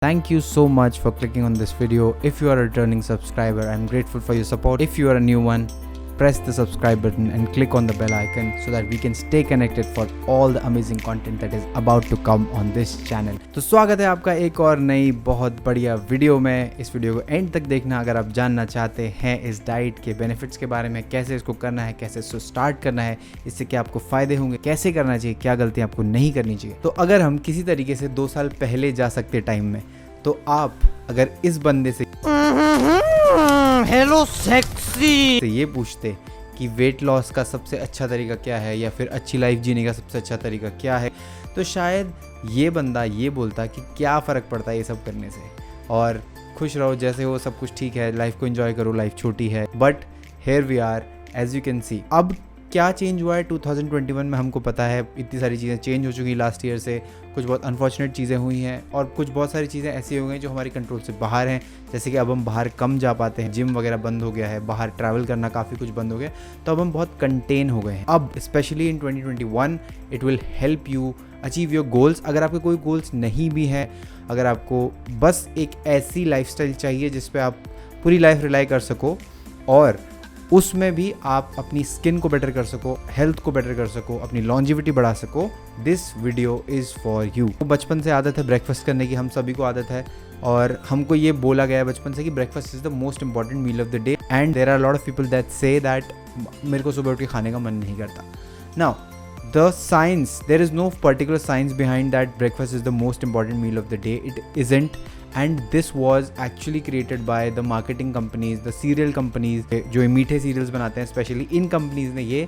Thank you so much for clicking on this video. If you are a returning subscriber, I'm grateful for your support. If you are a new one, press the subscribe button and click on the bell icon so that we can stay connected for all the amazing content that is about to come on this channel. तो स्वागत है आपका एक और नई बहुत बढ़िया video में। इस वीडियो को एंड तक देखना अगर आप जानना चाहते हैं इस डाइट के बेनिफिट्स के बारे में, कैसे इसको करना है, कैसे इसको स्टार्ट करना है, इससे क्या आपको फायदे होंगे, कैसे करना चाहिए, क्या गलतियां आपको नहीं करनी चाहिए। तो अगर हम किसी तरीके से 2 साल पहले जा सकते टाइम में, तो आप अगर इस बंदे से हेलो सेक्सी ये पूछते कि वेट लॉस का सबसे अच्छा तरीका क्या है या फिर अच्छी लाइफ जीने का सबसे अच्छा तरीका क्या है, तो शायद ये बंदा ये बोलता कि क्या फ़र्क पड़ता है ये सब करने से, और खुश रहो जैसे हो, सब कुछ ठीक है, लाइफ को एंजॉय करो, लाइफ छोटी है। But here we are, as you can see. अब क्या चेंज हुआ है 2021 में हमको पता है, इतनी सारी चीज़ें चेंज हो चुकी लास्ट ईयर से। कुछ बहुत अनफॉर्चुनेट चीज़ें हुई हैं और कुछ बहुत सारी चीज़ें ऐसी हो गई जो हमारी कंट्रोल से बाहर हैं, जैसे कि अब हम बाहर कम जा पाते हैं, जिम वगैरह बंद हो गया है, बाहर ट्रैवल करना काफ़ी कुछ बंद हो गया, तो अब हम बहुत कंटेन हो गए हैं। अब specially in 2021 it will help you achieve your goals. अगर आपके कोई गोल्स नहीं भी हैं, अगर आपको बस एक ऐसी लाइफस्टाइल चाहिए जिस पे आप पूरी लाइफ रिलाई कर सको और उसमें भी आप अपनी स्किन को बेटर कर सको, हेल्थ को बेटर कर सको, अपनी लॉन्जिविटी बढ़ा सको, this video is for you. बचपन से आदत है ब्रेकफास्ट करने की, हम सभी को आदत है और हमको ये बोला गया है बचपन से कि breakfast is the most important meal of the day, and there are lot of people that say that मेरे को सुबह उठ के खाने का मन नहीं करता। Now the science, there is no particular science behind that breakfast is the most important meal of the day. It isn't, and this was actually created by the marketing companies, the cereal companies जो मीठे serials बनाते हैं, specially in companies ने ये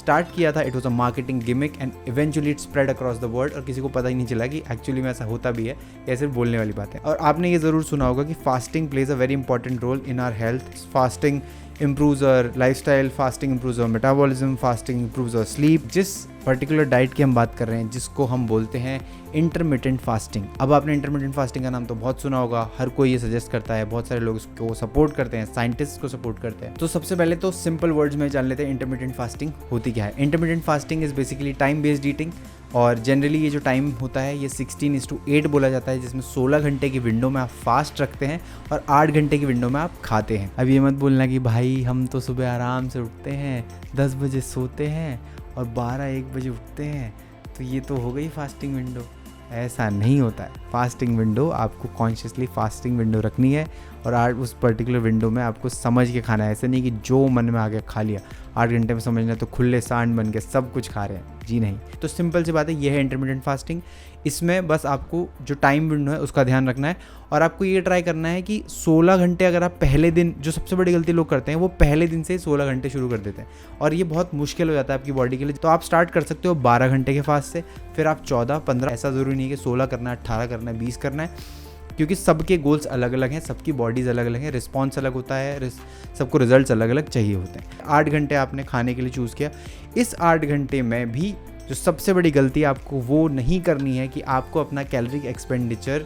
start किया था। It was a marketing gimmick and eventually it spread across the world, और किसी को पता ही नहीं चला कि एक्चुअली में ऐसा होता भी है, या सिर्फ बोलने वाली बात है। और आपने ये ज़रूर सुना होगा कि fasting plays a very important role in our health. Fasting improves our lifestyle, fasting improves our metabolism, fasting improves our sleep। जिस पर्टिकुलर डाइट की हम बात कर रहे हैं जिसको हम बोलते हैं इंटरमिटेंट फास्टिंग। अब आपने इंटरमिटेंट फास्टिंग का नाम तो बहुत सुना होगा, हर कोई ये सजेस्ट करता है, बहुत सारे लोग इसको सपोर्ट करते हैं, साइंटिस्ट को सपोर्ट करते हैं। तो सबसे पहले तो सिंपल वर्ड्स में जान लेते हैं इंटरमिटेंट फास्टिंग होती क्या है। Intermittent fasting is basically time based eating, और जनरली ये जो टाइम होता है ये 16:8 बोला जाता है, जिसमें 16 घंटे की विंडो में आप फास्ट रखते हैं और 8 घंटे की विंडो में आप खाते हैं। अब ये मत बोलना कि भाई हम तो सुबह आराम से उठते हैं, 10 बजे सोते हैं और 12-1 बजे उठते हैं, तो ये तो हो गई फास्टिंग विंडो। ऐसा नहीं होता है। फास्टिंग विंडो आपको कॉन्शियसली फास्टिंग विंडो रखनी है और आज उस पर्टिकुलर विंडो में आपको समझ के खाना है। ऐसा नहीं कि जो मन में आ गया खा लिया। 8 घंटे में समझना तो खुले सांड बन के सब कुछ खा रहे हैं, जी नहीं। तो सिंपल सी बात है, ये है इंटरमिटेंट फास्टिंग। इसमें बस आपको जो टाइम विंडो है उसका ध्यान रखना है, और आपको ये ट्राई करना है कि 16 घंटे अगर आप पहले दिन, जो सबसे बड़ी गलती लोग करते हैं वो पहले दिन से 16 घंटे शुरू कर देते हैं, और ये बहुत मुश्किल हो जाता है आपकी बॉडी के लिए। तो आप स्टार्ट कर सकते हो 12 घंटे के फास्ट से, फिर आप 14-15, ऐसा ज़रूरी नहीं है कि 16 करना है, 18 करना है, 20 करना है, क्योंकि सबके गोल्स अलग अलग हैं, सबकी बॉडीज़ अलग अलग हैं, रिस्पॉन्स अलग होता है, सबको रिजल्ट्स अलग अलग चाहिए होते हैं। 8 घंटे आपने खाने के लिए चूज़ किया। इस 8 घंटे में भी जो सबसे बड़ी गलती आपको वो नहीं करनी है कि आपको अपना कैलोरी एक्सपेंडिचर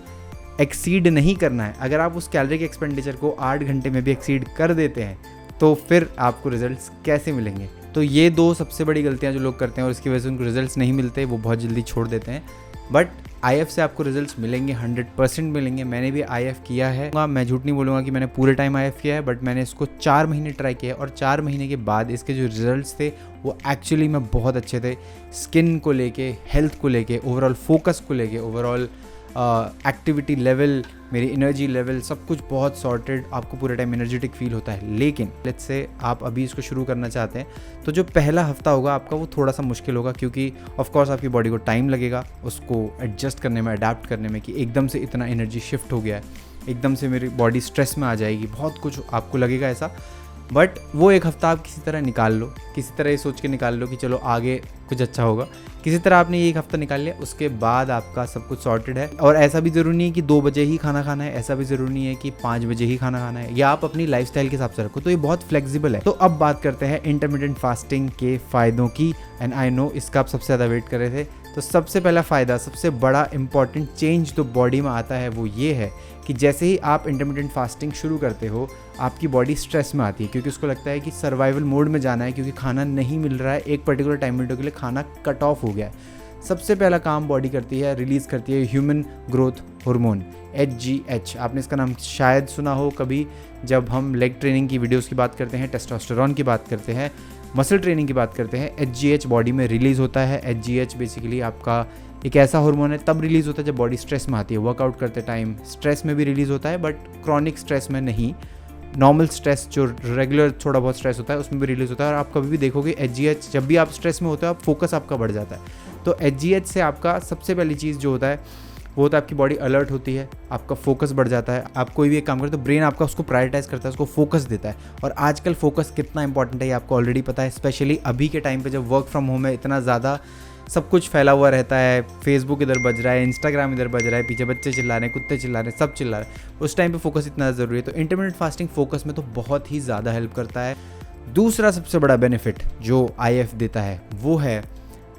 एक्सीड नहीं करना है। अगर आप उस कैलोरी एक्सपेंडिचर को 8 घंटे में भी एक्सीड कर देते हैं तो फिर आपको रिजल्ट्स कैसे मिलेंगे। तो ये 2 सबसे बड़ी गलतियाँ जो लोग करते हैं और इसकी वजह से उनको रिजल्ट्स नहीं मिलते, वो बहुत जल्दी छोड़ देते हैं। बट IF से आपको रिजल्ट्स मिलेंगे, 100% मिलेंगे। मैंने भी IF किया है, मैं झूठ नहीं बोलूँगा कि मैंने पूरे टाइम IF किया है, बट मैंने इसको 4 महीने ट्राई किया और 4 महीने के बाद इसके जो रिजल्ट्स थे वो एक्चुअली में बहुत अच्छे थे। स्किन को लेके, हेल्थ को लेके, ओवरऑल फोकस को लेके, ओवरऑल एक्टिविटी लेवल, मेरी एनर्जी लेवल, सब कुछ बहुत सॉर्टेड, आपको पूरे टाइम एनर्जेटिक फील होता है। लेकिन लेट्स से आप अभी इसको शुरू करना चाहते हैं तो जो पहला हफ्ता होगा आपका वो थोड़ा सा मुश्किल होगा, क्योंकि ऑफ कोर्स आपकी बॉडी को टाइम लगेगा उसको एडजस्ट करने में, अडेप्ट करने में, कि एकदम से इतना एनर्जी शिफ्ट हो गया है, एकदम से मेरी बॉडी स्ट्रेस में आ जाएगी, बहुत कुछ आपको लगेगा ऐसा। बट वो एक हफ़्ता आप किसी तरह निकाल लो, किसी तरह ये सोच के निकाल लो कि चलो आगे कुछ अच्छा होगा। किसी तरह आपने ये एक हफ़्ता निकाल लिया, उसके बाद आपका सब कुछ सॉर्टेड है। और ऐसा भी ज़रूरी नहीं है कि 2 बजे ही खाना खाना है, ऐसा भी ज़रूरी नहीं है कि 5 बजे ही खाना खाना है, या आप अपनी लाइफस्टाइल के हिसाब से रखो, तो ये बहुत फ्लेक्सिबल है। तो अब बात करते हैं इंटरमिटेंट फास्टिंग के फ़ायदों की, एंड आई नो इसका आप सबसे ज़्यादा वेट कर रहे थे। तो सबसे पहला फ़ायदा, सबसे बड़ा इंपॉर्टेंट चेंज जो बॉडी में आता है वो ये है कि जैसे ही आप इंटरमिटेंट फास्टिंग शुरू करते हो आपकी बॉडी स्ट्रेस में आती है, क्योंकि उसको लगता है कि सर्वाइवल मोड में जाना है, क्योंकि खाना नहीं मिल रहा है, एक पर्टिकुलर टाइम विंडो के लिए खाना कट ऑफ हो गया है। सबसे पहला काम बॉडी करती है, रिलीज़ करती है ह्यूमन ग्रोथ हार्मोन HGH। आपने इसका नाम शायद सुना हो कभी, जब हम लेग ट्रेनिंग की वीडियोस की बात करते हैं, टेस्टोस्टेरोन की बात करते हैं, मसल ट्रेनिंग की बात करते हैं, HGH बॉडी में रिलीज़ होता है। HGH बेसिकली आपका एक ऐसा हार्मोन है, तब रिलीज़ होता है जब बॉडी स्ट्रेस में आती है। वर्कआउट करते टाइम स्ट्रेस में भी रिलीज़ होता है, बट क्रॉनिक स्ट्रेस में नहीं, नॉर्मल स्ट्रेस जो रेगुलर थोड़ा बहुत स्ट्रेस होता है उसमें भी रिलीज़ होता है। और आप कभी भी देखोगे HGH, जब भी आप स्ट्रेस में होते हो, आप फोकस आपका बढ़ जाता है। तो HGH से आपका सबसे पहली चीज़ जो होता है वो होता है आपकी बॉडी अलर्ट होती है, आपका फोकस बढ़ जाता है। आप कोई भी एक काम करते हो तो ब्रेन आपका उसको प्रायोरिटाइज करता है, उसको फोकस देता है। और आजकल फोकस कितना इंपॉर्टेंट है ये आपको ऑलरेडी पता है, स्पेशली अभी के टाइम पे जब वर्क फ्रॉम होम है, इतना ज़्यादा सब कुछ फैला हुआ रहता है, फेसबुक इधर बज रहा है, इंस्टाग्राम इधर बज रहा है, पीछे बच्चे चिल्ला रहे हैं, कुत्ते चिल्ला रहे हैं, सब चिल्ला रहे हैं, उस टाइम पे फोकस इतना ज़रूरी है। तो इंटरमिटेंट फास्टिंग फोकस में तो बहुत ही ज़्यादा हेल्प करता है। दूसरा सबसे बड़ा बेनिफिट जो IF देता है वो है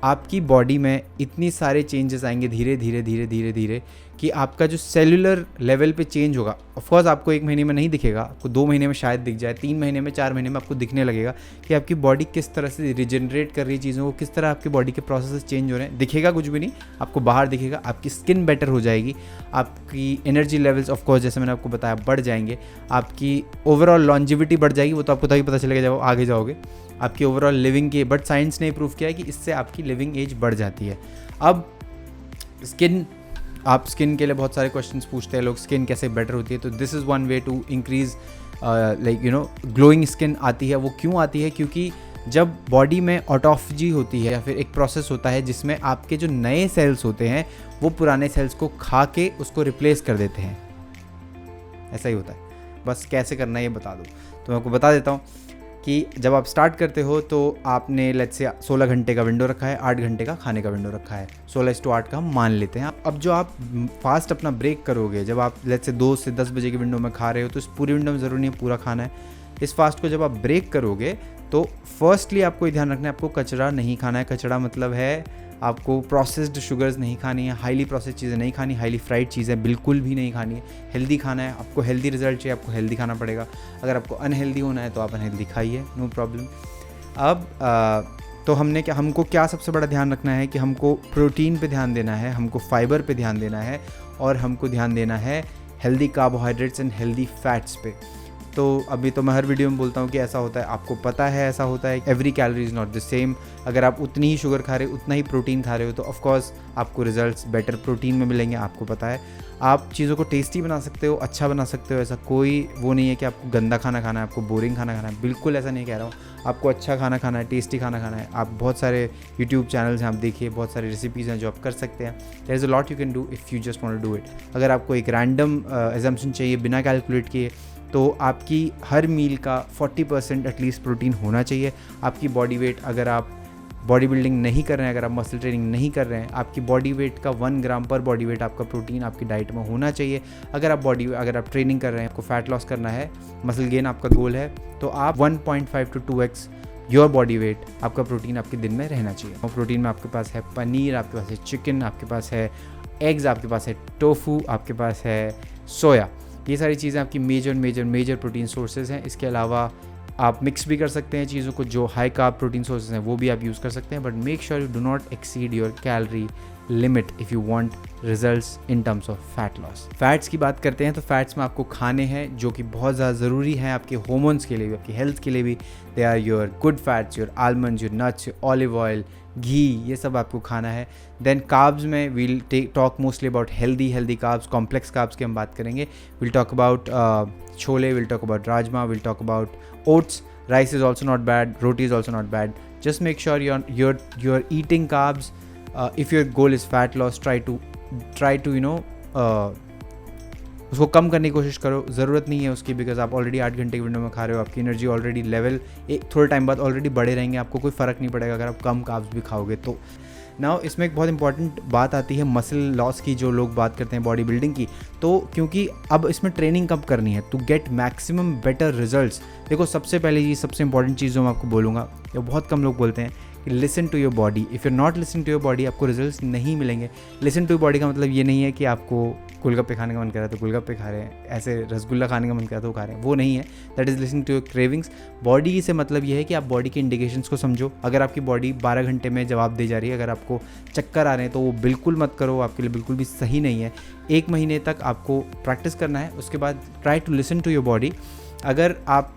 आपकी बॉडी में इतनी सारे चेंजेस आएंगे धीरे धीरे धीरे धीरे धीरे कि आपका जो सेलुलर लेवल पे चेंज होगा, ऑफकोर्स आपको 1 महीने में नहीं दिखेगा, आपको 2 महीने में शायद दिख जाए, 3 महीने में, 4 महीने में आपको दिखने लगेगा कि आपकी बॉडी किस तरह से रिजनरेट कर रही है चीज़ों को, किस तरह आपकी बॉडी के प्रोसेस चेंज हो रहे हैं। दिखेगा कुछ भी नहीं, आपको बाहर दिखेगा, आपकी स्किन बेटर हो जाएगी, आपकी एनर्जी लेवल्स ऑफकोर्स जैसे मैंने आपको बताया बढ़ जाएंगे, आपकी ओवरऑल लॉन्जिविटी बढ़ जाएगी, वो तो आपको तभी पता चलेगा जब आगे जाओगे, आपकी ओवरऑल लिविंग की। बट साइंस ने प्रूव किया है कि इससे आपकी लिविंग एज बढ़ जाती है। अब स्किन, आप स्किन के लिए बहुत सारे क्वेश्चंस पूछते हैं लोग, स्किन कैसे बेटर होती है, तो this is one way to increase like glowing skin आती है। वो क्यों आती है? क्योंकि जब बॉडी में ऑटोफेजी होती है या फिर एक प्रोसेस होता है जिसमें आपके जो नए सेल्स होते हैं वो पुराने सेल्स को खा के उसको रिप्लेस कर देते हैं, ऐसा ही होता है। बस कैसे करना है ये बता दो, तो मैं आपको बता देता हूँ कि जब आप स्टार्ट करते हो तो आपने लेट्स से 16 घंटे का विंडो रखा है, 8 घंटे का खाने का विंडो रखा है, 16:8 का हम मान लेते हैं। अब जो आप फास्ट अपना ब्रेक करोगे, जब आप लेट्स से 2 से 10 बजे की विंडो में खा रहे हो तो इस पूरी विंडो में ज़रूरी नहीं पूरा खाना है। इस फास्ट को जब आप ब्रेक करोगे तो फर्स्टली आपको ये ध्यान रखना है, आपको कचरा नहीं खाना है। कचरा मतलब है आपको प्रोसेस्ड शुगर्स नहीं खानी है, हाईली प्रोसेस्ड चीज़ें नहीं खानी, हाईली फ्राइड चीज़ें बिल्कुल भी नहीं खानी है। हेल्दी खाना है, आपको हेल्दी रिजल्ट चाहिए, आपको हेल्दी खाना पड़ेगा। अगर आपको अनहेल्दी होना है तो आप अनहेल्दी खाइए, नो प्रॉब्लम। अब तो हमको क्या सबसे बड़ा ध्यान रखना है कि हमको प्रोटीन पे ध्यान देना है, हमको फाइबर पे ध्यान देना है, और हमको ध्यान देना है healthy carbohydrates and healthy fats पे। तो अभी तो मैं हर वीडियो में बोलता हूँ कि ऐसा होता है, आपको पता है ऐसा होता है, every calorie is not the same. अगर आप उतनी ही शुगर खा रहे हो, उतना ही प्रोटीन खा रहे हो, तो ऑफकोर्स आपको रिजल्ट्स बेटर प्रोटीन में मिलेंगे, आपको पता है। आप चीज़ों को टेस्टी बना सकते हो, अच्छा बना सकते हो, ऐसा कोई वो नहीं है कि आपको गंदा खाना खाना है, आपको बोरिंग खाना खाना है, बिल्कुल ऐसा नहीं कह रहा हूँ। आपको अच्छा खाना खाना है, टेस्टी खाना खाना है। आप बहुत सारे यूट्यूब चैनल्स हैं, आप देखिए, बहुत सारी रेसिपीज़ हैं जो आप कर सकते हैं। There is a lot you can do if you just want to do it. अगर आपको एक रैंडम एजम्पशन चाहिए बिना कैलकुलेट किए, तो आपकी हर मील का 40% एटलीस्ट प्रोटीन होना चाहिए। आपकी बॉडी वेट, अगर आप बॉडी बिल्डिंग नहीं कर रहे हैं, अगर आप मसल ट्रेनिंग नहीं कर रहे हैं, आपकी बॉडी वेट का 1 ग्राम पर बॉडी वेट आपका प्रोटीन आपकी डाइट में होना चाहिए। अगर आप ट्रेनिंग कर रहे हैं, आपको फैट लॉस करना है, मसल गेन आपका गोल है, तो आप 1.5 to 2x your body weight आपका प्रोटीन आपके दिन में रहना चाहिए। और प्रोटीन में आपके पास है पनीर, आपके पास है चिकन, आपके पास है एग्स, आपके पास है टोफू, आपके पास है सोया। ये सारी चीज़ें आपकी मेजर प्रोटीन सोर्सेज हैं। इसके अलावा आप मिक्स भी कर सकते हैं चीज़ों को, जो हाई कार्ब प्रोटीन सोर्सेज हैं वो भी आप यूज़ कर सकते हैं, but make sure you do not exceed your calorie limit if you want results in terms of fat loss. Fats की बात करते हैं तो फैट्स में आपको खाने हैं जो कि बहुत ज़्यादा ज़रूरी हैं आपके हार्मोन्स के लिए भी, आपकी हेल्थ के लिए भी। They are your good fats, your almonds, your nuts, your olive oil, ghee, ये सब आपको खाना है। देन कार्ब्स में we'll talk mostly about healthy carbs, complex carbs की हम बात करेंगे। We'll talk about chole, we'll talk about rajma, we'll talk about oats. Rice is also not bad, roti is also not bad. Just make sure you're eating carbs. If your goal is fat loss, try to उसको कम करने की कोशिश करो। ज़रूरत नहीं है उसकी, because आप ऑलरेडी 8 घंटे की विंडो में खा रहे हो, आपकी एनर्जी ऑलरेडी लेवल थोड़े टाइम बाद ऑलरेडी बढ़े रहेंगे, आपको कोई फ़र्क नहीं पड़ेगा अगर आप कम कार्ब्स भी खाओगे तो। नाउ इसमें एक बहुत इंपॉर्टेंट बात आती है मसल लॉस की, जो लोग बात करते हैं बॉडी बिल्डिंग की, तो क्योंकि अब इसमें ट्रेनिंग कब करनी है to get maximum better results. देखो सबसे पहले ये सबसे इंपॉर्टेंट चीज़ जो मैं आपको बोलूँगा, ये बहुत कम लोग बोलते हैं कि listen to your body. If you not listen to your body आपको रिजल्ट्स नहीं मिलेंगे। लिसन टू योर बॉडी का मतलब ये नहीं है कि आपको गोलगप्पे खाने का मन कर रहा है तो गोलगप्पे खा रहे हैं, ऐसे रसगुल्ला खाने का मन कर रहा है तो खा रहे हैं, वो नहीं है। That is listening to your cravings. Body से मतलब ये है कि आप बॉडी के इंडिकेशंस को समझो। अगर आपकी बॉडी 12 घंटे में जवाब दे जा रही है, अगर आपको चक्कर आ रहे हैं तो वो बिल्कुल मत करो, आपके लिए बिल्कुल भी सही नहीं है। 1 महीने तक आपको प्रैक्टिस करना है, उसके बाद try to listen to your body. अगर आप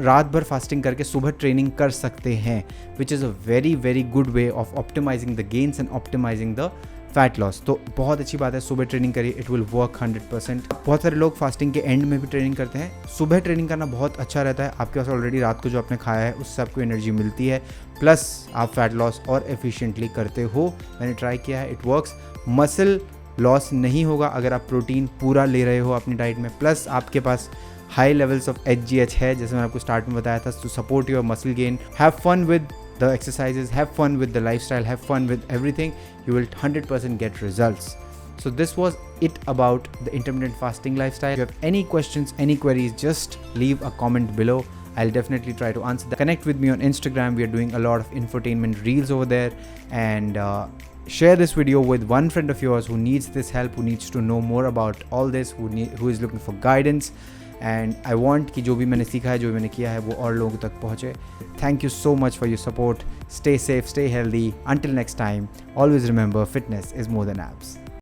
रात भर फास्टिंग करके सुबह ट्रेनिंग कर सकते हैं, which is a very very good way of optimizing the gains and optimizing the fat loss. तो बहुत अच्छी बात है, सुबह ट्रेनिंग करिए, इट विल वर्क 100%। बहुत सारे लोग फास्टिंग के एंड में भी ट्रेनिंग करते हैं। सुबह ट्रेनिंग करना बहुत अच्छा रहता है, आपके पास ऑलरेडी रात को जो आपने खाया है उससे आपको एनर्जी मिलती है, प्लस आप फैट लॉस और एफिशिएंटली करते हो। मैंने ट्राई किया है, इट वर्क्स। मसल लॉस नहीं होगा अगर आप प्रोटीन पूरा ले रहे हो अपनी डाइट में, प्लस आपके पास हाई लेवल्स ऑफ HGH है, जैसे मैंने आपको स्टार्ट में बताया था, to support your muscle gain. Have fun with the exercises, have fun with the lifestyle, have fun with everything, you will 100% get results. So this was it about the intermittent fasting lifestyle. If you have any questions, any queries, just leave a comment below. I'll definitely try to answer that. Connect with me on Instagram. We are doing a lot of infotainment reels over there, and share this video with one friend of yours who needs this help, who needs to know more about all this, who is looking for guidance. And I want कि जो भी मैंने सीखा है, जो भी मैंने किया है, वो और लोगों तक पहुँचे। Thank you so much for your support. Stay safe, stay healthy. Until next time, always remember, fitness is more than abs.